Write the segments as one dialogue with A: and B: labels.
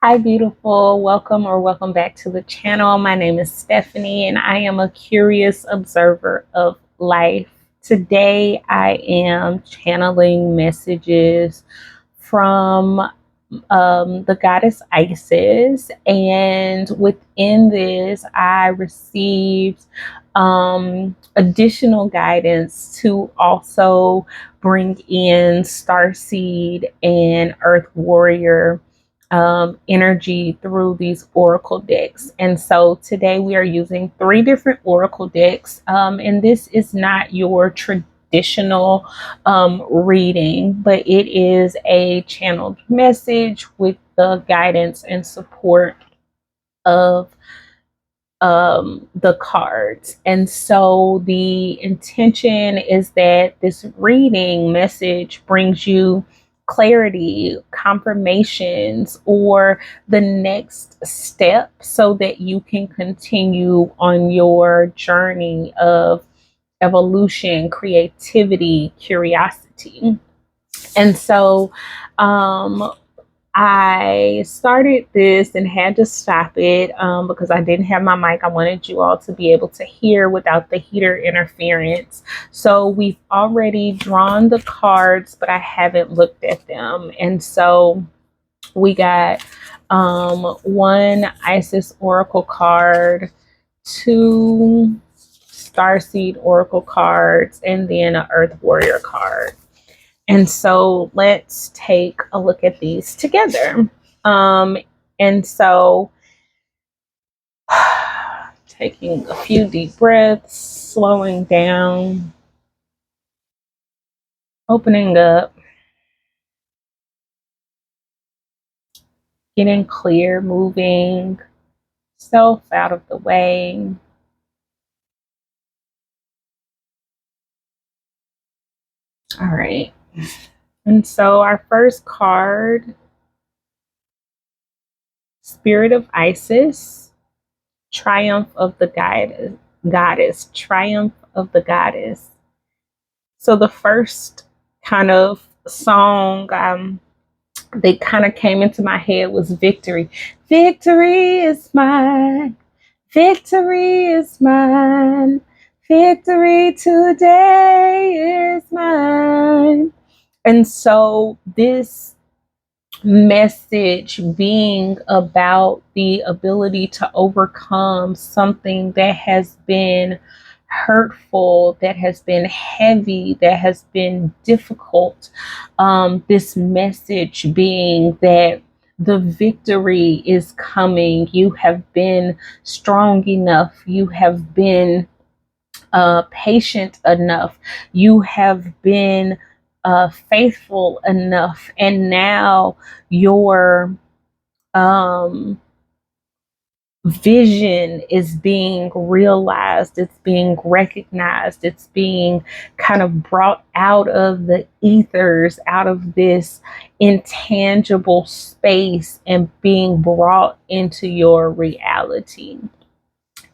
A: Hi, beautiful. Welcome back to the channel. My name is Stephanie, and I am a curious observer of life. Today, I am channeling messages from the goddess Isis, and within this, I received additional guidance to also bring in Starseed and Earth Warrior energy through these oracle decks. And so today we are using three different oracle decks, and this is not your traditional reading, but it is a channeled message with the guidance and support of the cards. And so the intention is that this reading message brings you clarity, confirmations, or the next step so that you can continue on your journey of evolution, creativity, curiosity. And so um, I started this and had to stop it because I didn't have my mic. I wanted you all to be able to hear without the heater interference. So we've already drawn the cards, but I haven't looked at them. And so we got one Isis Oracle card, two Starseed Oracle cards, and then an Earth Warrior card. And so let's take a look at these together. Um, and so taking a few deep breaths, slowing down, opening up, getting clear, moving self out of the way. All right. And so our first card, Spirit of Isis, Triumph of the Goddess, Triumph of the Goddess. So the first kind of song that kind of came into my head was Victory. Victory is mine. Victory is mine. Victory today is mine. And so this message being about the ability to overcome something that has been hurtful, that has been heavy, that has been difficult. This message being that the victory is coming. You have been strong enough. You have been patient enough. You have been faithful enough. And now your vision is being realized, it's being recognized, it's being kind of brought out of the ethers, out of this intangible space, and being brought into your reality.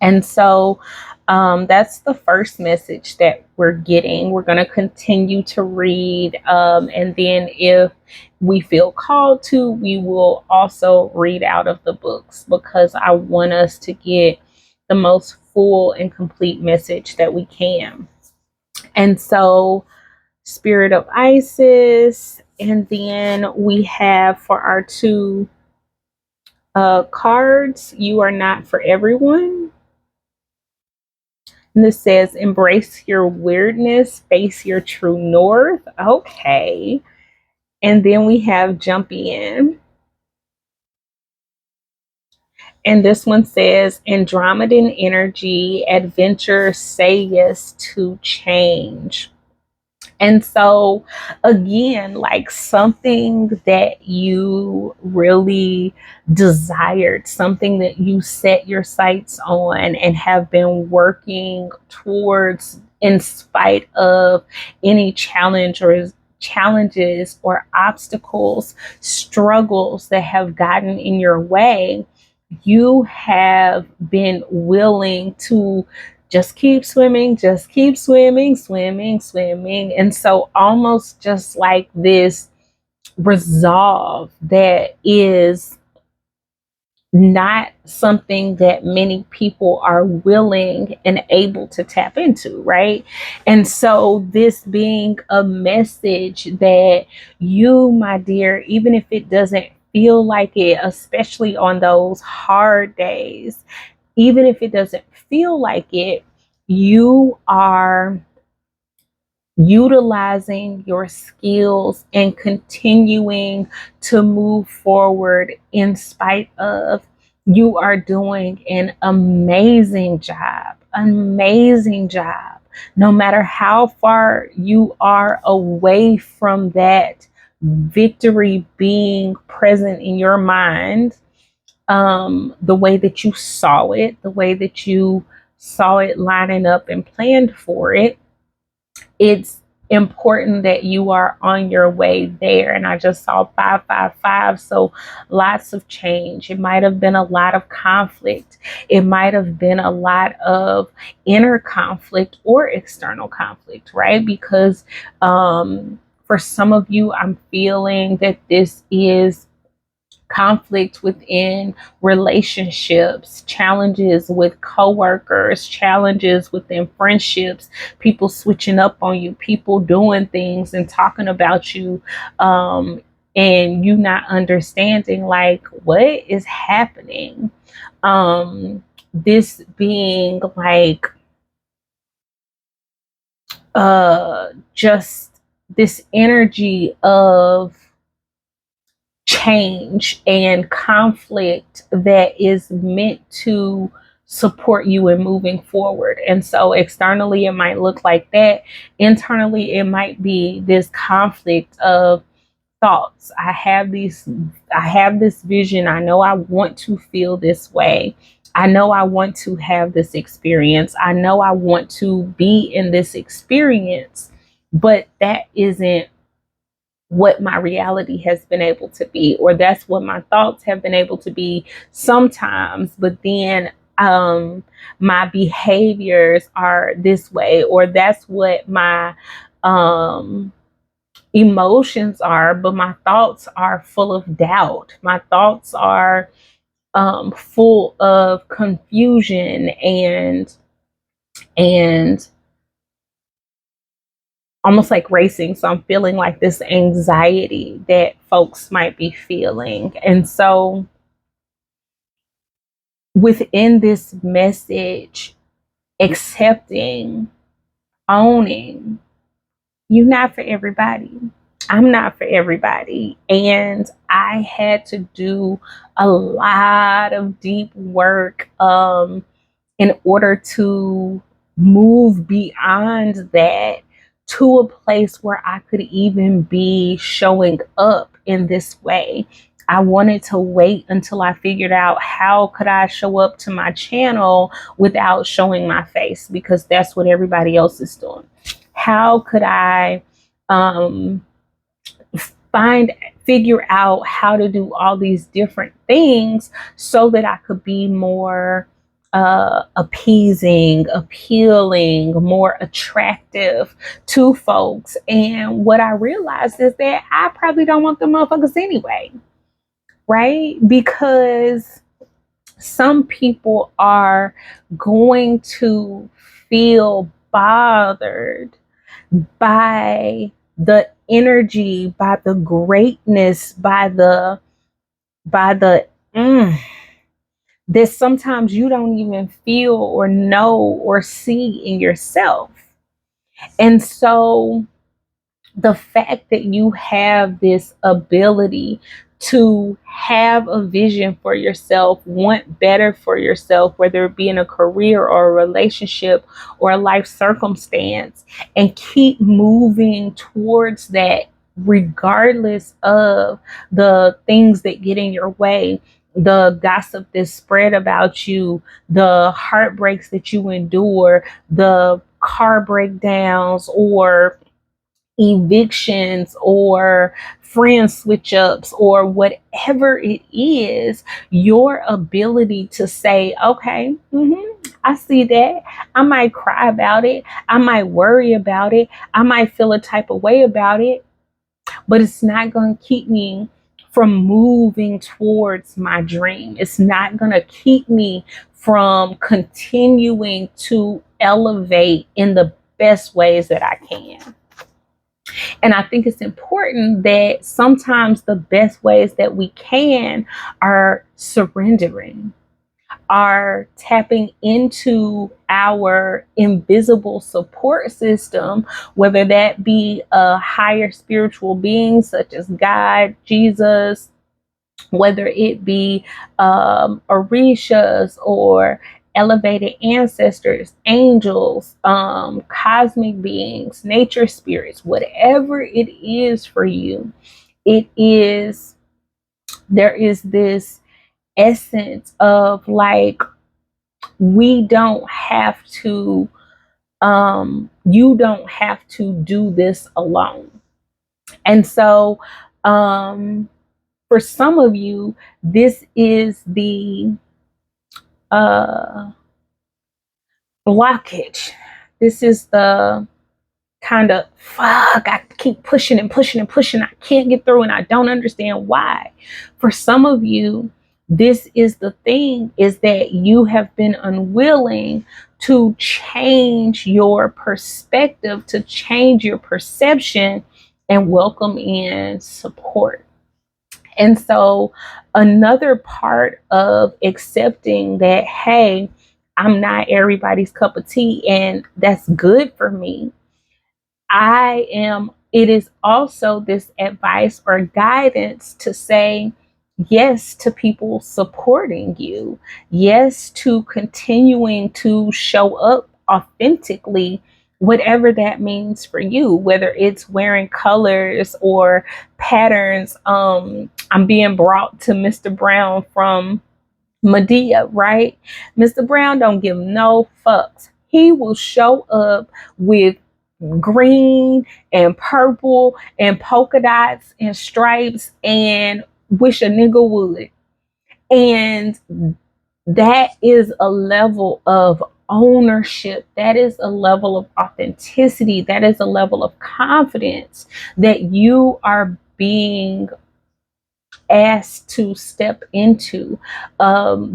A: And so that's the first message that we're getting. We're going to continue to read. And then if we feel called to, we will also read out of the books because I want us to get the most full and complete message that we can. And so, Spirit of Isis. And then we have for our two cards, You Are Not for Everyone. And this says, embrace your weirdness, face your true north. Okay. And then we have jump in. And this one says, Andromedan energy, adventure, say yes to change. And so, again, like something that you really desired, something that you set your sights on and have been working towards in spite of any challenges or obstacles, struggles that have gotten in your way, you have been willing to just keep swimming, just keep swimming, swimming, swimming. And so almost just like this resolve that is not something that many people are willing and able to tap into, right? And so, this being a message that you, my dear, even if it doesn't feel like it, especially on those hard days, even if it doesn't feel like it, you are utilizing your skills and continuing to move forward in spite of. You are doing an amazing job, no matter how far you are away from that victory being present in your mind. The way that you saw it, the way that you saw it lining up and planned for it, it's important that you are on your way there. And I just saw 555. So lots of change. It might have been a lot of conflict. It might have been a lot of inner conflict or external conflict, right? Because for some of you, I'm feeling that this is conflict within relationships, challenges with coworkers, challenges within friendships, people switching up on you, people doing things and talking about you, and you not understanding like what is happening. This being like just this energy of change and conflict that is meant to support you in moving forward. And so externally it might look like that. Internally it might be this conflict of thoughts. I have this vision. I know I want to feel this way. I know I want to have this experience. I know I want to be in this experience, but that isn't what my reality has been able to be, or that's what my thoughts have been able to be sometimes, but then my behaviors are this way, or that's what my emotions are, but my thoughts are full of doubt. My thoughts are full of confusion and almost like racing. So I'm feeling like this anxiety that folks might be feeling. And so within this message, accepting, owning, you're not for everybody. I'm not for everybody. And I had to do a lot of deep work in order to move beyond that to a place where I could even be showing up in this way. I wanted to wait until I figured out how could I show up to my channel without showing my face, because that's what everybody else is doing. How could I figure out how to do all these different things so that I could be more appeasing, appealing, more attractive to folks. And what I realized is that I probably don't want the motherfuckers anyway, right? Because some people are going to feel bothered by the energy, by the greatness, by the that sometimes you don't even feel or know or see in yourself. And so the fact that you have this ability to have a vision for yourself, want better for yourself, whether it be in a career or a relationship or a life circumstance, and keep moving towards that regardless of the things that get in your way, the gossip that's spread about you, the heartbreaks that you endure, the car breakdowns or evictions or friend switch ups or whatever it is, your ability to say, okay, I see that. I might cry about it. I might worry about it. I might feel a type of way about it, but it's not going to keep me from moving towards my dream. It's not going to keep me from continuing to elevate in the best ways that I can. And I think it's important that sometimes the best ways that we can are surrendering, are tapping into our invisible support system, whether that be a higher spiritual being such as God, Jesus, whether it be orishas or elevated ancestors, angels, cosmic beings, nature spirits, whatever it is for you, it is, there is this essence of like, we don't have to, you don't have to do this alone. And so, for some of you, this is the uh, blockage. This is the kind of fuck, I keep pushing and pushing and pushing. I can't get through and I don't understand why. For some of you, this is the thing, is that you have been unwilling to change your perspective, to change your perception and welcome in support. And so, another part of accepting that, hey, I'm not everybody's cup of tea, and that's good for me. It is also this advice or guidance to say yes to people supporting you, yes to continuing to show up authentically, whatever that means for you, whether it's wearing colors or patterns. I'm being brought to Mr. Brown from Medea, right? Mr. Brown don't give no fucks. He will show up with green and purple and polka dots and stripes and wish a nigga would. And that is a level of ownership. That is a level of authenticity. That is a level of confidence that you are being asked to step into.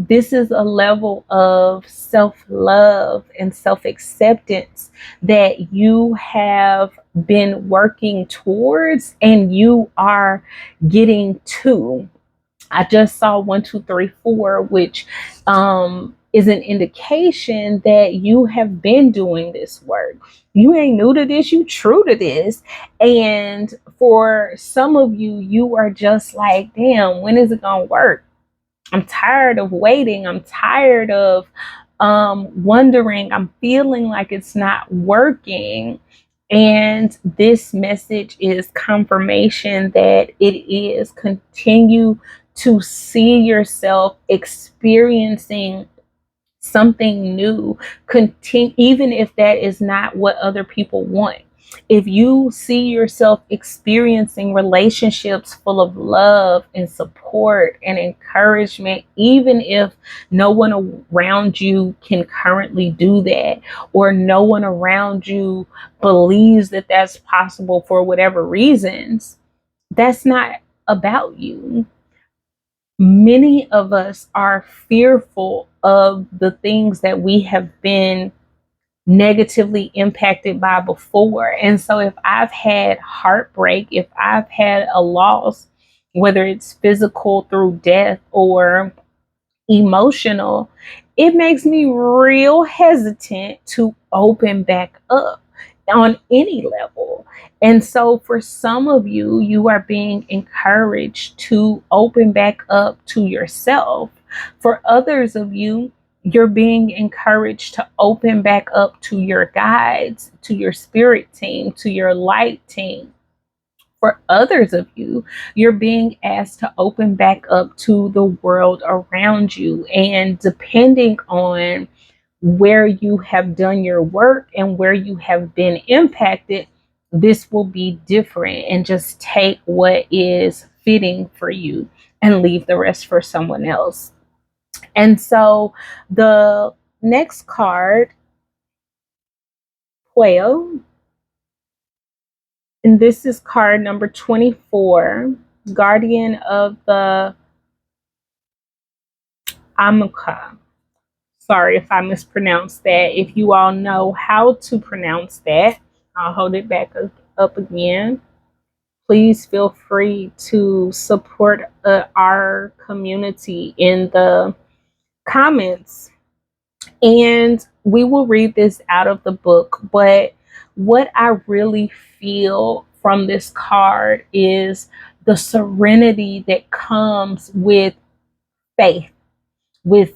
A: This is a level of self love and self acceptance that you have been working towards and you are getting to. I just saw 1234, which is an indication that you have been doing this work. You ain't new to this, you true to this. And for some of you, you are just like, damn, when is it gonna work? I'm tired of waiting. I'm tired of wondering. I'm feeling like it's not working. And this message is confirmation that it is. Continue to see yourself experiencing something new. Continue, even if that is not what other people want. If you see yourself experiencing relationships full of love and support and encouragement, even if no one around you can currently do that, or no one around you believes that that's possible for whatever reasons, that's not about you. Many of us are fearful of the things that we have been negatively impacted by before. And so, if I've had heartbreak, if I've had a loss, whether it's physical through death or emotional, it makes me real hesitant to open back up on any level. And so, for some of you, you are being encouraged to open back up to yourself. For others of you, you're being encouraged to open back up to your guides, to your spirit team, to your light team. For others of you, you're being asked to open back up to the world around you. And depending on where you have done your work and where you have been impacted, this will be different. And just take what is fitting for you and leave the rest for someone else. And so the next card, 12, and this is card number 24. guardian of the Amuka. Sorry if I mispronounced that. If you all know how to pronounce that, I'll hold it back up again. Please feel free to support our community in the comments, and we will read this out of the book. But what I really feel from this card is the serenity that comes with faith, with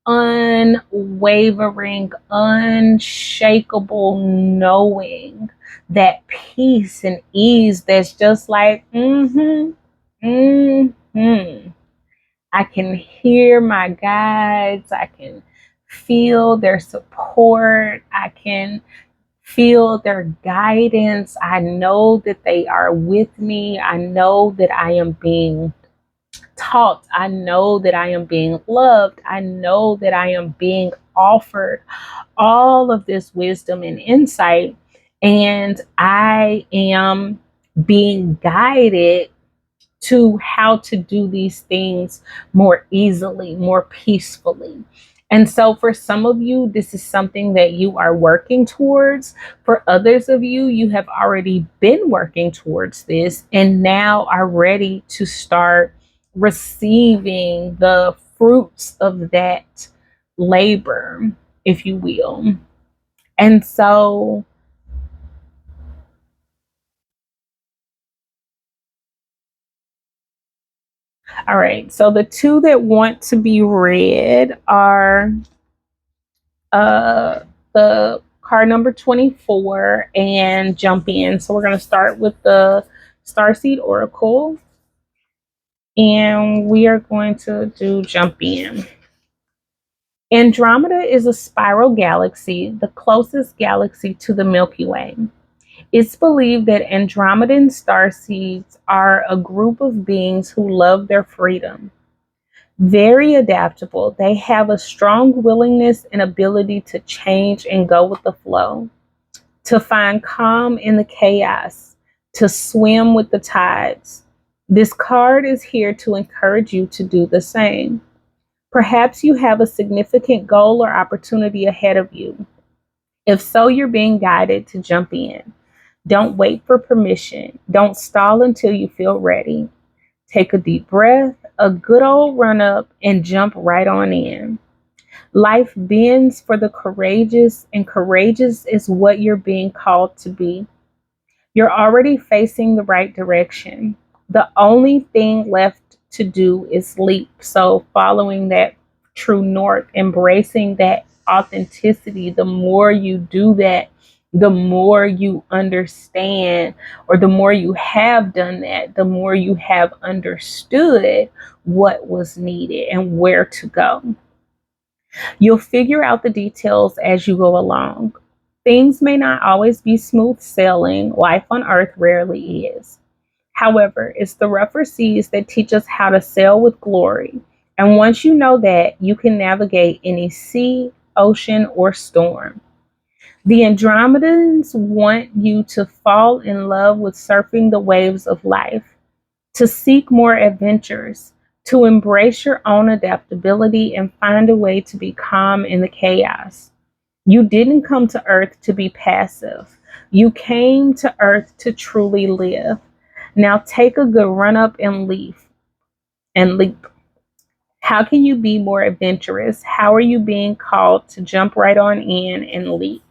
A: unwavering, unshakable knowing, that peace and ease that's just like, I can hear my guides. I can feel their support. I can feel their guidance. I know that they are with me. I know that I am being taught. I know that I am being loved. I know that I am being offered all of this wisdom and insight. And I am being guided to how to do these things more easily, more peacefully. And so, for some of you, this is something that you are working towards. For others of you, you have already been working towards this and now are ready to start receiving the fruits of that labor, if you will. And so, all right, so the two that want to be read are uh, the card number 24 and jump in. So we're going to start with the Starseed Oracle, and we are going to do jump in. Andromeda is a spiral galaxy, the closest galaxy to the Milky Way. It's believed that Andromedan starseeds are a group of beings who love their freedom. Very adaptable, they have a strong willingness and ability to change and go with the flow, to find calm in the chaos, to swim with the tides. This card is here to encourage you to do the same. Perhaps you have a significant goal or opportunity ahead of you. If so, you're being guided to jump in. Don't wait for permission. Don't stall until you feel ready. Take a deep breath, a good old run up, and jump right on in. Life bends for the courageous, and courageous is what you're being called to be. You're already facing the right direction. The only thing left to do is leap. So, following that true north, embracing that authenticity, the more you do that, the more you understand, or the more you have done that, the more you have understood what was needed and where to go. You'll figure out the details as you go along. Things may not always be smooth sailing. Life on Earth rarely is. However, it's the rougher seas that teach us how to sail with glory. And once you know that, you can navigate any sea, ocean, or storm. The Andromedans want you to fall in love with surfing the waves of life, to seek more adventures, to embrace your own adaptability and find a way to be calm in the chaos. You didn't come to Earth to be passive. You came to Earth to truly live. Now take a good run up and leap. How can you be more adventurous? How are you being called to jump right on in and leap?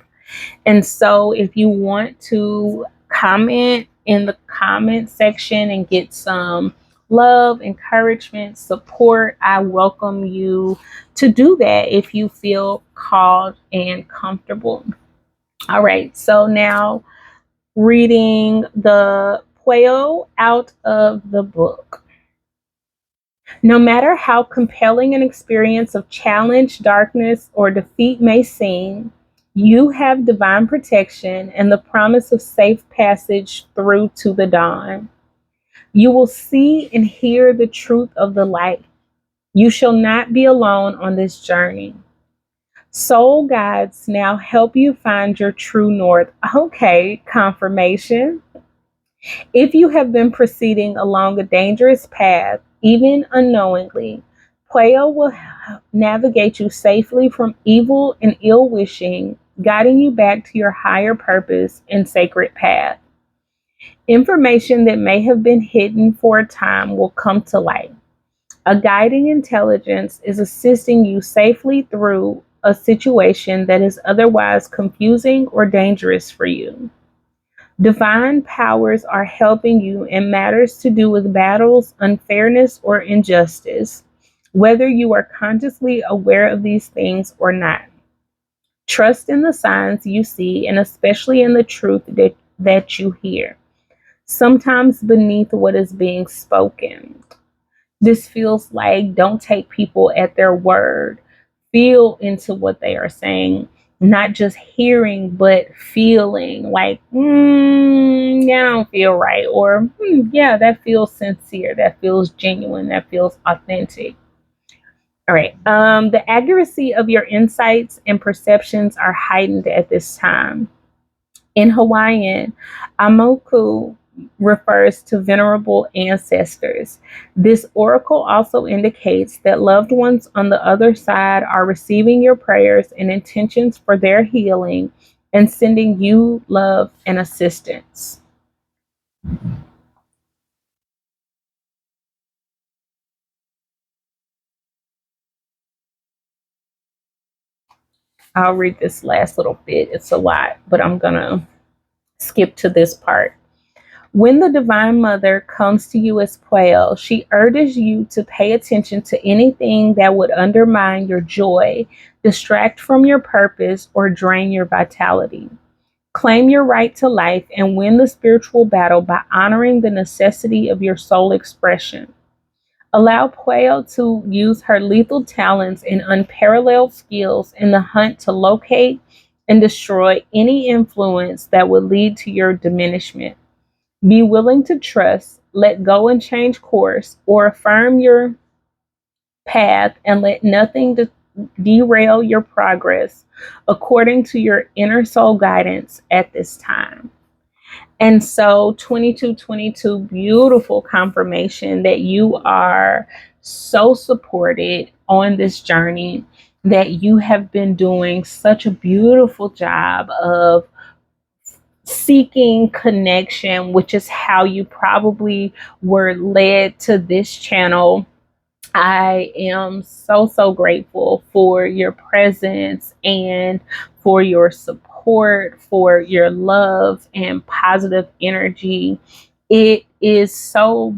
A: And so, if you want to comment in the comment section and get some love, encouragement, support, I welcome you to do that if you feel called and comfortable. All right, so now reading the Pueo out of the book. No matter how compelling an experience of challenge, darkness, or defeat may seem, you have divine protection and the promise of safe passage through to the dawn. You will see and hear the truth of the light. You shall not be alone on this journey. Soul guides now help you find your true north. Okay, confirmation. If you have been proceeding along a dangerous path, even unknowingly, Pueo will navigate you safely from evil and ill wishing, guiding you back to your higher purpose and sacred path. Information that may have been hidden for a time will come to light. A guiding intelligence is assisting you safely through a situation that is otherwise confusing or dangerous for you. Divine powers are helping you in matters to do with battles, unfairness, or injustice, whether you are consciously aware of these things or not. Trust in the signs you see and especially in the truth that you hear, sometimes beneath what is being spoken. This feels like don't take people at their word. Feel into what they are saying, not just hearing, but feeling like, yeah, I don't feel right. Or, yeah, that feels sincere. That feels genuine. That feels authentic. All right. The accuracy of your insights and perceptions are heightened at this time. In Hawaiian, Amoku refers to venerable ancestors. This oracle also indicates that loved ones on the other side are receiving your prayers and intentions for their healing and sending you love and assistance. I'll read this last little bit. It's a lot, but I'm going to skip to this part. When the Divine Mother comes to you as Puel, she urges you to pay attention to anything that would undermine your joy, distract from your purpose, or drain your vitality. Claim your right to life and win the spiritual battle by honoring the necessity of your soul expression. Allow Puel to use her lethal talents and unparalleled skills in the hunt to locate and destroy any influence that would lead to your diminishment. Be willing to trust, let go and change course, or affirm your path and let nothing derail your progress according to your inner soul guidance at this time. And so 2222, beautiful confirmation that you are so supported on this journey, that you have been doing such a beautiful job of seeking connection, which is how you probably were led to this channel. I am so grateful for your presence and for your support, for your love and positive energy. It is so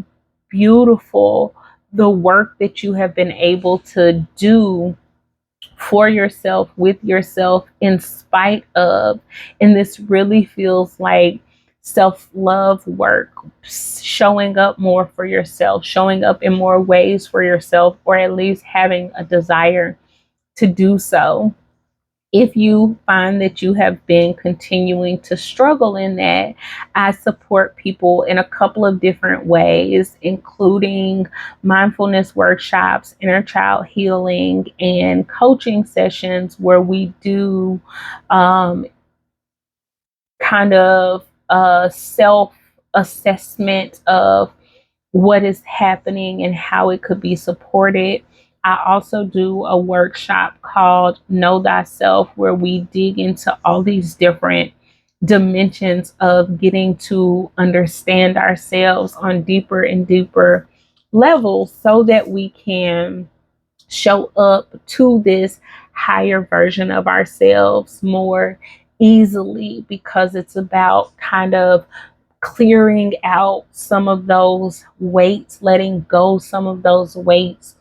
A: beautiful the work that you have been able to do for yourself, with yourself, in spite of. And this really feels like self love work, showing up more for yourself, showing up in more ways for yourself, or at least having a desire to do so. If you find that you have been continuing to struggle in that, I support people in a couple of different ways, including mindfulness workshops, inner child healing, and coaching sessions where we do um, kind of a self assessment of what is happening and how it could be supported. I also do a workshop called Know Thyself, where we dig into all these different dimensions of getting to understand ourselves on deeper and deeper levels so that we can show up to this higher version of ourselves more easily, because it's about kind of clearing out some of those weights, letting go some of those weights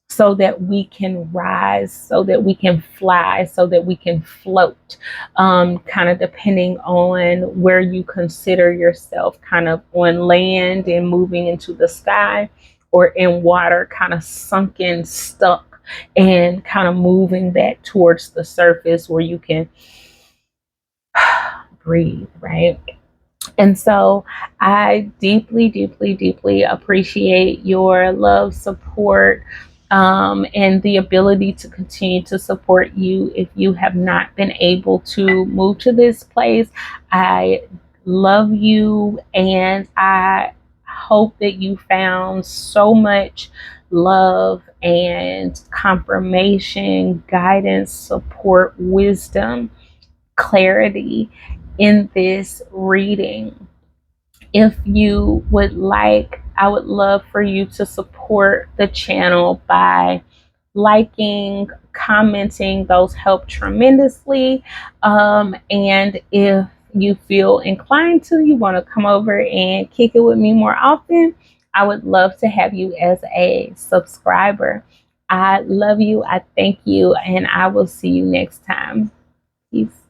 A: so that we can rise, so that we can fly, so that we can float, kind of depending on where you consider yourself, kind of on land and moving into the sky, or in water, kind of sunken, stuck, and kind of moving that towards the surface where you can breathe, right? And so I deeply appreciate your love, support, and the ability to continue to support you. If you have not been able to move to this place, I love you, and I hope that you found so much love and confirmation, guidance, support, wisdom, clarity in this reading. If you would like, I would love for you to support the channel by liking, commenting. Those help tremendously. And if you feel inclined to, you want to come over and kick it with me more often, I would love to have you as a subscriber. I love you. I thank you. And I will see you next time. Peace.